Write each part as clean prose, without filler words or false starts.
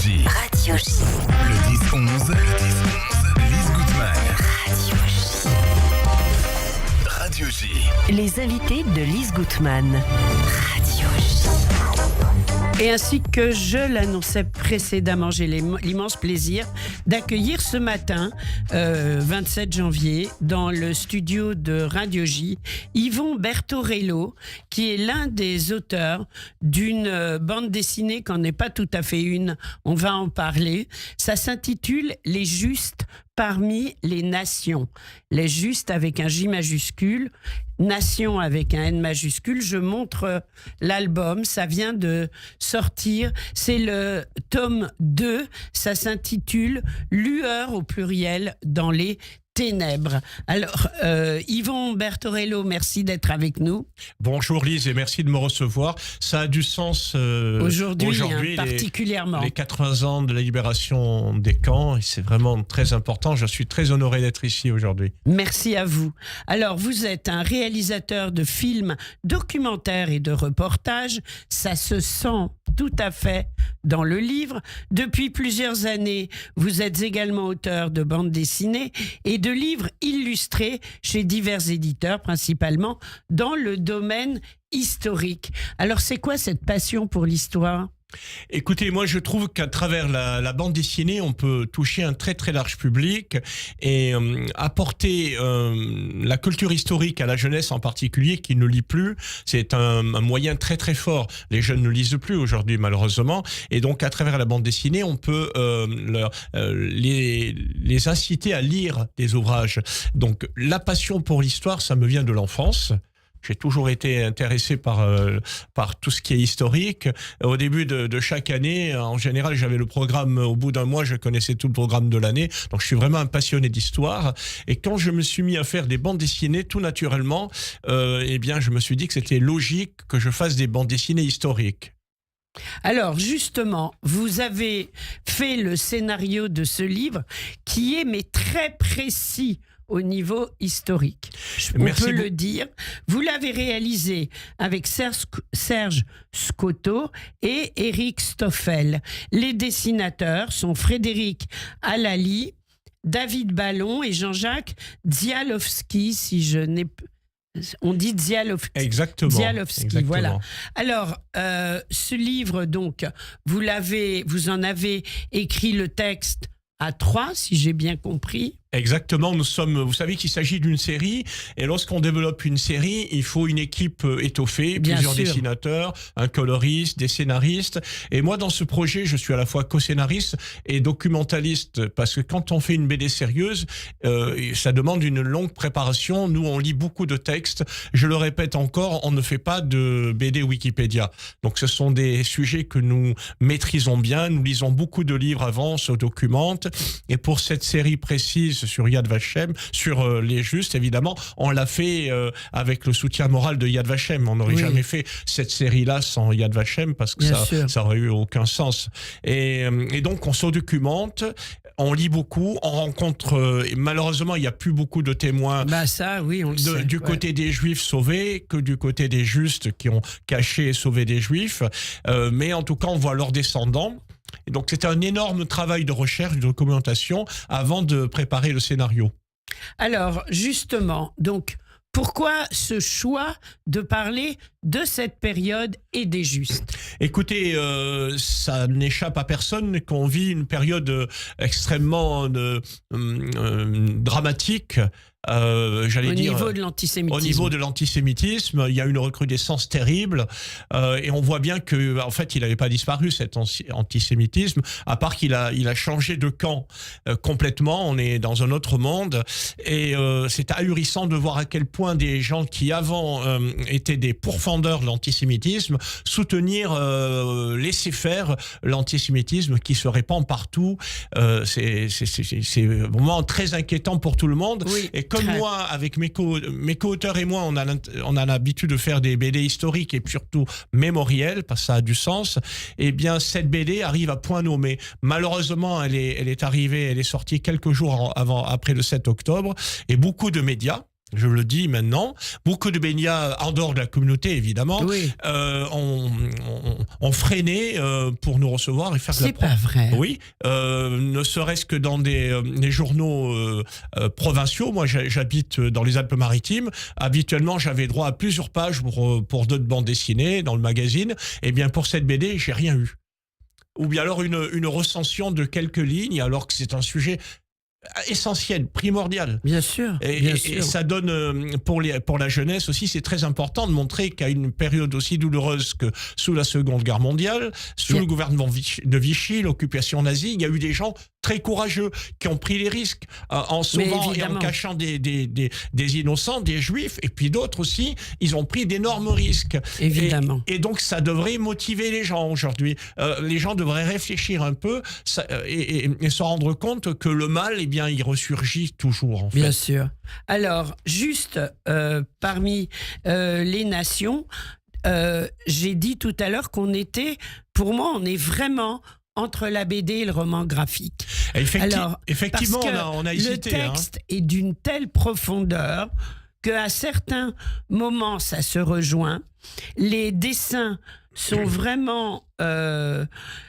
J. Radio J. Le 10-11. Lise Goutman. Radio J. Radio J. Les invités de Lise Goutman. Radio J. Et ainsi que je l'annonçais précédemment, j'ai l'immense plaisir d'accueillir ce matin, 27 janvier, dans le studio de Radio J, Yvon Bertorello, qui est l'un des auteurs d'une bande dessinée qui n'en est pas tout à fait une. On va en parler. Ça s'intitule « Les Justes parmi les nations ». Les Justes avec un J majuscule, Nation avec un N majuscule. Je montre l'album, ça vient de sortir, c'est le tome 2, ça s'intitule « Lueur au pluriel dans les ténèbres ». Alors, Yvon Bertorello, merci d'être avec nous. Bonjour Lise et merci de me recevoir. Ça a du sens aujourd'hui particulièrement. Les 80 ans de la libération des camps, et c'est vraiment très important. Je suis très honoré d'être ici aujourd'hui. Merci à vous. Alors, vous êtes un réalisateur de films documentaires et de reportages. Ça se sent tout à fait dans le livre. Depuis plusieurs années, vous êtes également auteur de bandes dessinées et de livres illustrés chez divers éditeurs, principalement dans le domaine historique. Alors, c'est quoi cette passion pour l'histoire ? Écoutez, moi je trouve qu'à travers la bande dessinée, on peut toucher un très très large public et apporter la culture historique à la jeunesse en particulier qui ne lit plus. C'est un moyen très très fort. Les jeunes ne lisent plus aujourd'hui malheureusement, et donc à travers la bande dessinée, on peut les inciter à lire des ouvrages. Donc la passion pour l'histoire, ça me vient de l'enfance. J'ai toujours été intéressé par tout ce qui est historique. Au début de chaque année, en général, j'avais le programme, au bout d'un mois, je connaissais tout le programme de l'année. Donc, je suis vraiment un passionné d'histoire. Et quand je me suis mis à faire des bandes dessinées, tout naturellement, eh bien, je me suis dit que c'était logique que je fasse des bandes dessinées historiques. Alors justement, vous avez fait le scénario de ce livre qui est mais très précis au niveau historique. On peut le dire. Vous l'avez réalisé avec Serge Scotto et Éric Stoffel. Les dessinateurs sont Frédéric Alali, David Ballon et Jean-Jacques Dzialowski, si je n'ai pas... On dit Dzialowski. Exactement. Voilà. Alors, ce livre, donc, vous en avez écrit le texte à 3, si j'ai bien compris. Exactement, vous savez qu'il s'agit d'une série, et lorsqu'on développe une série, il faut une équipe étoffée, plusieurs dessinateurs, un coloriste, des scénaristes. Et moi, dans ce projet, je suis à la fois co-scénariste et documentaliste, parce que quand on fait une BD sérieuse, ça demande une longue préparation. Nous, on lit beaucoup de textes. Je le répète encore, on ne fait pas de BD Wikipédia. Donc, ce sont des sujets que nous maîtrisons bien. Nous lisons beaucoup de livres avant, on se documente. Et pour cette série précise, sur Yad Vashem, sur les Justes, évidemment, on l'a fait avec le soutien moral de Yad Vashem. On n'aurait jamais fait cette série-là sans Yad Vashem, parce que ça aurait eu aucun sens. Et donc, on se documente, on lit beaucoup, on rencontre... malheureusement, il n'y a plus beaucoup de témoins du côté des Juifs sauvés que du côté des Justes qui ont caché et sauvé des Juifs. Mais en tout cas, on voit leurs descendants. Et donc, c'était un énorme travail de recherche, de documentation avant de préparer le scénario. Alors, justement, donc, pourquoi ce choix de parler de cette période et des Justes ? Écoutez, ça n'échappe à personne qu'on vit une période extrêmement dramatique. Au niveau de l'antisémitisme, il y a une recrudescence terrible, et on voit bien que, en fait, il n'avait pas disparu cet antisémitisme, à part qu'il a changé de camp complètement. On est dans un autre monde, et c'est ahurissant de voir à quel point des gens qui avant étaient des pourfendeurs de l'antisémitisme soutenir, laisser faire l'antisémitisme qui se répand partout. C'est vraiment très inquiétant pour tout le monde. Oui. Et comme moi, avec mes co-auteurs et moi, on a l'habitude de faire des BD historiques et surtout mémorielles, parce que ça a du sens. Eh bien, cette BD arrive à point nommé. Malheureusement, elle est sortie quelques jours après le 7 octobre, et beaucoup de médias, je le dis maintenant, beaucoup de Béninois, en dehors de la communauté évidemment, Oui. ont freiné pour nous recevoir et faire de la C'est pas vrai. Oui, ne serait-ce que dans des journaux provinciaux. Moi, j'habite dans les Alpes-Maritimes. Habituellement, j'avais droit à plusieurs pages pour d'autres bandes dessinées dans le magazine. Eh bien, pour cette BD, j'ai rien eu. Ou bien alors une recension de quelques lignes, alors que c'est un sujet essentiel, primordial. Bien sûr. Et ça donne, pour la jeunesse aussi, c'est très important de montrer qu'à une période aussi douloureuse que sous la Seconde Guerre mondiale, sous le gouvernement de Vichy, l'occupation nazie, il y a eu des gens très courageux qui ont pris les risques en sauvant et en cachant des innocents, des juifs, et puis d'autres aussi, ils ont pris d'énormes risques. Évidemment. Et donc ça devrait motiver les gens aujourd'hui. Les gens devraient réfléchir un peu et se rendre compte que le mal, eh bien, il ressurgit toujours. En fait. Bien sûr. Alors, juste parmi les nations, j'ai dit tout à l'heure qu'on était, pour moi, on est vraiment entre la BD et le roman graphique. Effectivement, parce que on a hésité. Le texte est d'une telle profondeur qu'à certains moments, ça se rejoint. Les dessins sont vraiment...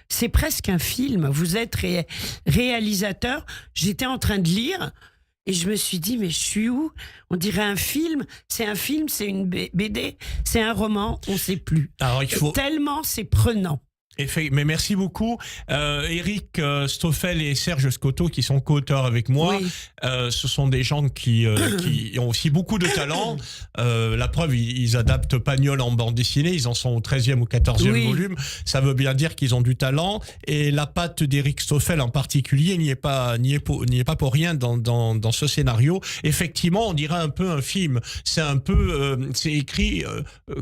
c'est presque un film. Vous êtes réalisateur. J'étais en train de lire et je me suis dit, mais je suis où? On dirait un film, c'est une BD, c'est un roman, on ne sait plus. Alors, Tellement c'est prenant. Mais merci beaucoup. Éric Stoffel et Serge Scotto, qui sont co-auteurs avec moi, oui. Ce sont des gens qui ont aussi beaucoup de talent. La preuve, ils adaptent Pagnol en bande dessinée, ils en sont au 13e ou 14e volume. Ça veut bien dire qu'ils ont du talent. Et la patte d'Éric Stoffel en particulier n'y est pas pour rien dans ce scénario. Effectivement, on dirait un peu un film. C'est écrit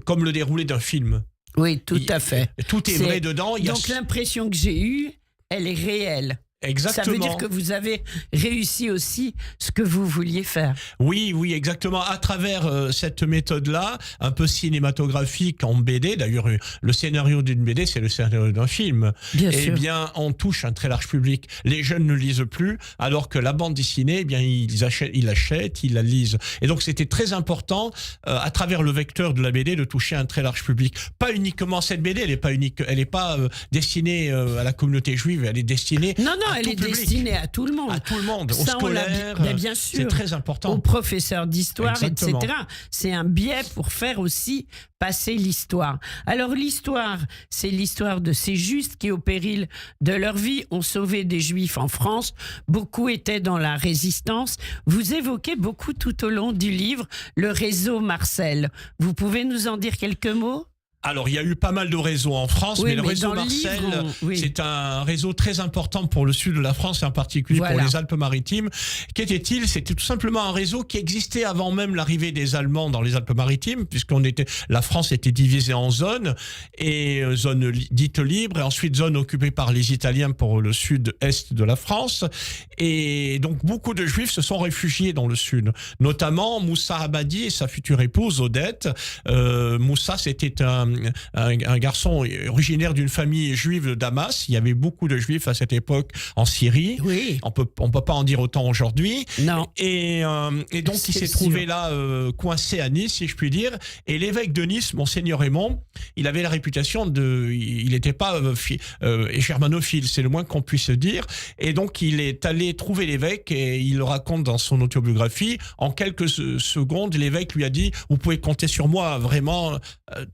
comme le déroulé d'un film. Oui, tout à fait. Tout est vrai dedans. Donc l'impression que j'ai eue, elle est réelle. Exactement. Ça veut dire que vous avez réussi aussi ce que vous vouliez faire. Oui, exactement. À travers cette méthode-là, un peu cinématographique en BD, d'ailleurs, le scénario d'une BD, c'est le scénario d'un film. Bien sûr. Eh bien, on touche un très large public. Les jeunes ne lisent plus, alors que la bande dessinée, eh bien, ils l'achètent, ils la lisent. Et donc, c'était très important, à travers le vecteur de la BD, de toucher un très large public. Pas uniquement cette BD, elle n'est pas unique, elle n'est pas destinée à la communauté juive, elle est destinée. Non, elle est destinée à tout le monde. À tout le monde, ça, aux scolaires. Bien sûr. C'est très important. Aux professeurs d'histoire, Exactement. etc. C'est un biais pour faire aussi passer l'histoire. Alors l'histoire, c'est l'histoire de ces justes qui, au péril de leur vie, ont sauvé des juifs en France. Beaucoup étaient dans la résistance. Vous évoquez beaucoup tout au long du livre le réseau Marcel. Vous pouvez nous en dire quelques mots ? Alors, il y a eu pas mal de réseaux en France, mais le réseau Marcel, c'est un réseau très important pour le sud de la France, et en particulier pour les Alpes-Maritimes. Qu'était-il? C'était tout simplement un réseau qui existait avant même l'arrivée des Allemands dans les Alpes-Maritimes, la France était divisée en zones, et zone dite libre, et ensuite zone occupée par les Italiens pour le sud-est de la France. Et donc, beaucoup de Juifs se sont réfugiés dans le sud, notamment Moussa Abadi et sa future épouse, Odette. Moussa, c'était un garçon originaire d'une famille juive de Damas. Il y avait beaucoup de juifs à cette époque en Syrie. Oui. On peut pas en dire autant aujourd'hui. Non. Et donc il s'est trouvé là coincé à Nice, si je puis dire. Et l'évêque de Nice, Monseigneur Raymond, il avait la réputation il n'était pas germanophile, c'est le moins qu'on puisse dire. Et donc il est allé trouver l'évêque et il le raconte dans son autobiographie. En quelques secondes, l'évêque lui a dit: vous pouvez compter sur moi vraiment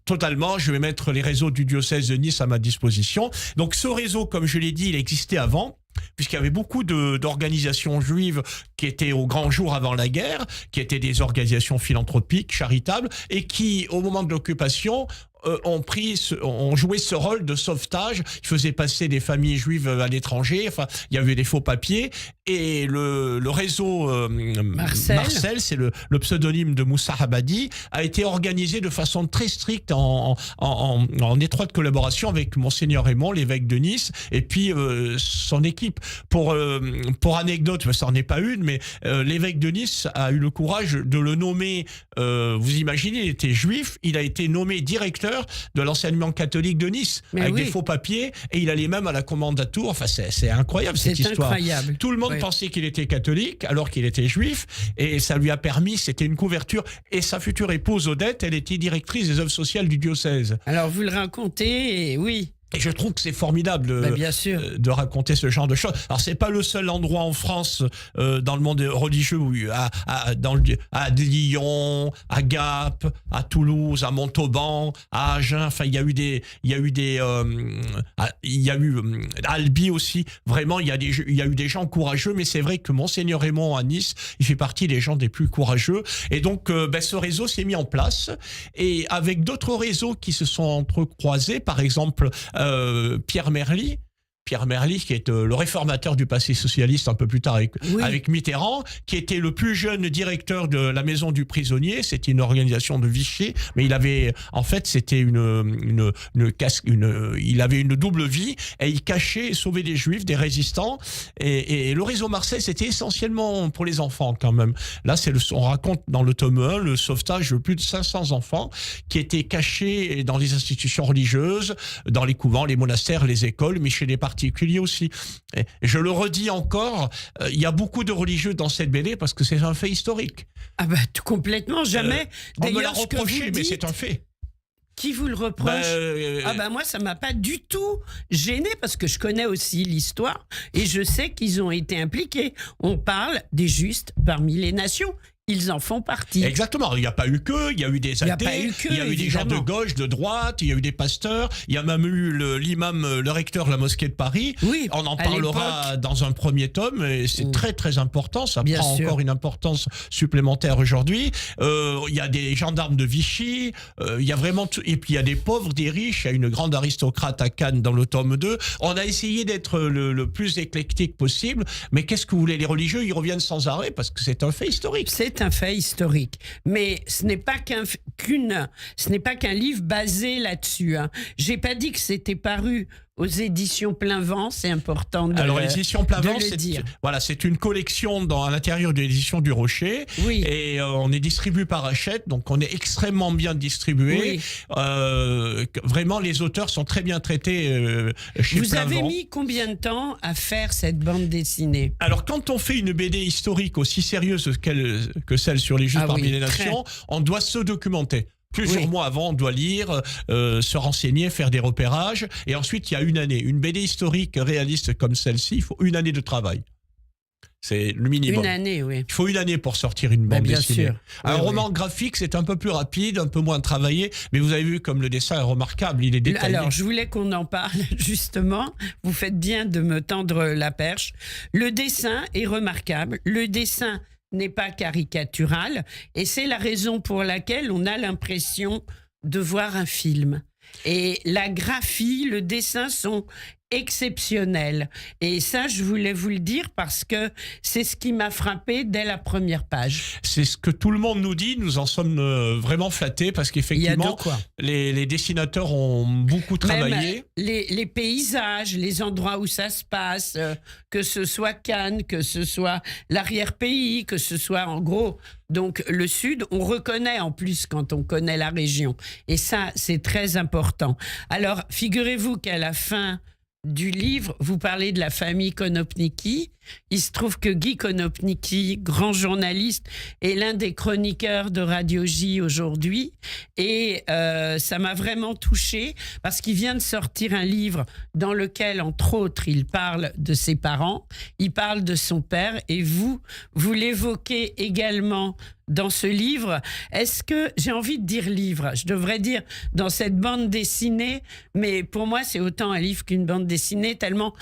totalement. Je vais mettre les réseaux du diocèse de Nice à ma disposition. Donc ce réseau, comme je l'ai dit, il existait avant, puisqu'il y avait beaucoup d'organisations juives qui étaient au grand jour avant la guerre, qui étaient des organisations philanthropiques, charitables, et qui, au moment de l'occupation, ont joué ce rôle de sauvetage. Ils faisaient passer des familles juives à l'étranger. Enfin, il y avait des faux papiers. Et le réseau Marcel, c'est le pseudonyme de Moussa Abadi, a été organisé de façon très stricte en étroite collaboration avec Monseigneur Raymond, l'évêque de Nice, et puis son équipe. Pour anecdote, ça n'en est pas une, mais l'évêque de Nice a eu le courage de le nommer. Vous imaginez, il était juif, il a été nommé directeur directeur de l'enseignement catholique de Nice, avec des faux papiers, et il allait même à la commandatour. Enfin, c'est incroyable cette histoire. Incroyable. Tout le monde pensait qu'il était catholique, alors qu'il était juif, et ça lui a permis, c'était une couverture. Et sa future épouse, Odette, elle était directrice des œuvres sociales du diocèse. Alors, vous le racontez, et oui. Et je trouve que c'est formidable de raconter ce genre de choses. Alors, c'est pas le seul endroit en France, dans le monde religieux, où, à Lyon, à Gap, à Toulouse, à Montauban, à Agen. Enfin, il y a eu Albi aussi. Vraiment, il y a eu des gens courageux, mais c'est vrai que Monseigneur Raymond à Nice, il fait partie des gens des plus courageux. Et donc, ce réseau s'est mis en place. Et avec d'autres réseaux qui se sont entrecroisés, par exemple, Pierre Merly, qui est le réformateur du passé socialiste un peu plus tard avec Mitterrand, qui était le plus jeune directeur de la Maison du Prisonnier. C'était une organisation de Vichy, mais il avait, en fait, c'était il avait une double vie, et il cachait et sauvait des Juifs, des résistants. Et le réseau Marseille, c'était essentiellement pour les enfants quand même. Là, on raconte dans le tome 1 le sauvetage de plus de 500 enfants qui étaient cachés dans les institutions religieuses, dans les couvents, les monastères, les écoles, mais chez les particulier aussi. Et je le redis encore, il y a beaucoup de religieux dans cette BD parce que c'est un fait historique. Ah bah complètement, jamais. On me l'a reproché, mais c'est un fait. Qui vous le reproche? Moi, ça m'a pas du tout gêné parce que je connais aussi l'histoire et je sais qu'ils ont été impliqués. On parle des justes parmi les nations. Ils en font partie. Exactement. Il n'y a pas eu que, il y a eu des athées, il y a eu des gens de gauche, de droite, il y a eu des pasteurs, il y a même eu l'imam, le recteur de la mosquée de Paris. Oui, on en parlera dans un premier tome, et c'est très très important, ça prend encore une importance supplémentaire aujourd'hui. Il y a des gendarmes de Vichy, il y a vraiment tout, et puis il y a des pauvres, des riches, il y a une grande aristocrate à Cannes dans le tome 2. On a essayé d'être le plus éclectique possible, mais qu'est-ce que vous voulez, les religieux, ils reviennent sans arrêt parce que c'est un fait historique. C'est un fait historique, mais ce n'est pas qu'un livre basé là-dessus. Hein. J'ai pas dit que c'était paru aux éditions Plein Vent, c'est important de Alors, les éditions Plein Vent, c'est une collection à l'intérieur de l'édition du Rocher. Oui. Et on est distribué par Hachette, donc on est extrêmement bien distribué. Oui. Vraiment, les auteurs sont très bien traités chez Plein Vent. Vous avez mis combien de temps à faire cette bande dessinée? Alors, quand on fait une BD historique aussi sérieuse que celle sur les Justes parmi les nations, on doit se documenter. Plusieurs mois avant, on doit lire, se renseigner, faire des repérages. Et ensuite, il y a une année. Une BD historique réaliste comme celle-ci, il faut une année de travail. C'est le minimum. Une année, oui. Il faut une année pour sortir une bande dessinée. Sûr. Un roman graphique, c'est un peu plus rapide, un peu moins travaillé. Mais vous avez vu comme le dessin est remarquable, il est détaillé. Alors, je voulais qu'on en parle, justement. Vous faites bien de me tendre la perche. Le dessin est remarquable. Le dessin n'est pas caricatural, et c'est la raison pour laquelle on a l'impression de voir un film. Et la graphie, le dessin sont exceptionnels. Et ça, je voulais vous le dire parce que c'est ce qui m'a frappé dès la première page. C'est ce que tout le monde nous dit. Nous en sommes vraiment flattés parce qu'effectivement, les dessinateurs ont beaucoup travaillé. Même les paysages, les endroits où ça se passe, que ce soit Cannes, que ce soit l'arrière-pays, que ce soit en gros donc le Sud, on reconnaît en plus quand on connaît la région. Et ça, c'est très important. Alors, figurez-vous qu'à la fin du livre, vous parlez de la famille Konopnicki. Il se trouve que Guy Konopnicki, grand journaliste, est l'un des chroniqueurs de Radio J aujourd'hui. Et ça m'a vraiment touchée parce qu'il vient de sortir un livre dans lequel, entre autres, il parle de ses parents, il parle de son père. Et vous l'évoquez également dans ce livre. Est-ce que, j'ai envie de dire livre, je devrais dire dans cette bande dessinée, mais pour moi c'est autant un livre qu'une bande dessinée, tellement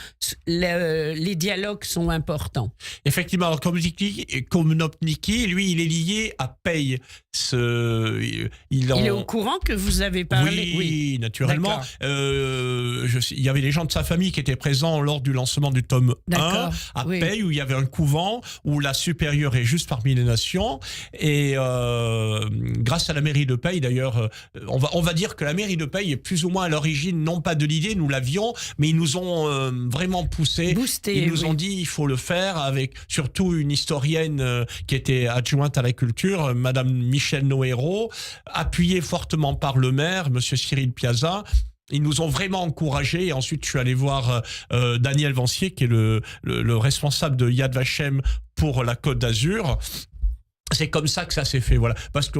les dialogues sont importants. Effectivement, alors Konopnicki, lui, il est lié à Paye. Il est au courant que vous avez parlé? Oui, naturellement. Il y avait des gens de sa famille qui étaient présents lors du lancement du tome 1 à Paye, où il y avait un couvent, où la supérieure est juste parmi les nations. Et grâce à la mairie de Paye, d'ailleurs, on va dire que la mairie de Paye est plus ou moins à l'origine, non pas de l'idée, nous l'avions, mais ils nous ont vraiment poussé. Boosté, ils nous ont dit il faut le faire, avec surtout une historienne qui était adjointe à la culture, Madame Michel Michel Nohéro, appuyé fortement par le maire, monsieur Cyril Piazza. Ils nous ont vraiment encouragés et ensuite je suis allé voir Daniel Vancier qui est le responsable de Yad Vashem pour la Côte d'Azur. C'est comme ça que ça s'est fait, voilà. Parce que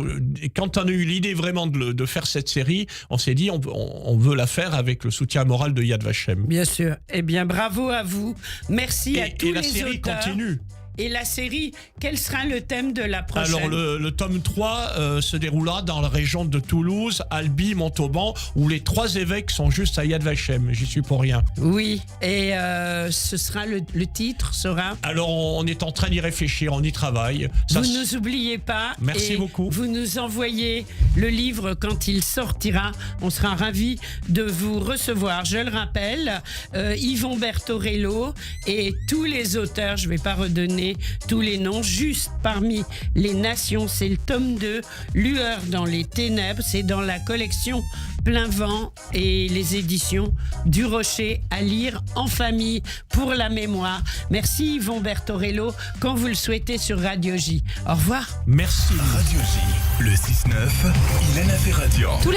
quand on a eu l'idée vraiment de faire cette série, on s'est dit on veut la faire avec le soutien moral de Yad Vashem. Bien sûr. Eh bien, bravo à vous. Merci à tous les auteurs. Et la série continue. Et la série, quel sera le thème de la prochaine? Alors le tome 3 se déroulera dans la région de Toulouse, Albi, Montauban, où les 3 évêques sont juste à Yad Vashem. J'y suis pour rien. Oui, et ce sera le titre sera... Alors on est en train d'y réfléchir, on y travaille. Vous ne nous oubliez pas. Merci beaucoup. Vous nous envoyez le livre quand il sortira. On sera ravis de vous recevoir. Je le rappelle, Yvon Bertorello et tous les auteurs, je ne vais pas redonner tous les noms, juste parmi les nations, c'est le tome 2, Lueur dans les ténèbres, c'est dans la collection Plein Vent et les éditions du Rocher, à lire en famille pour la mémoire. Merci Yvon Bertorello, quand vous le souhaitez sur Radio J. Au revoir. Merci. Radio J, le 6-9, Ilana Ferradian.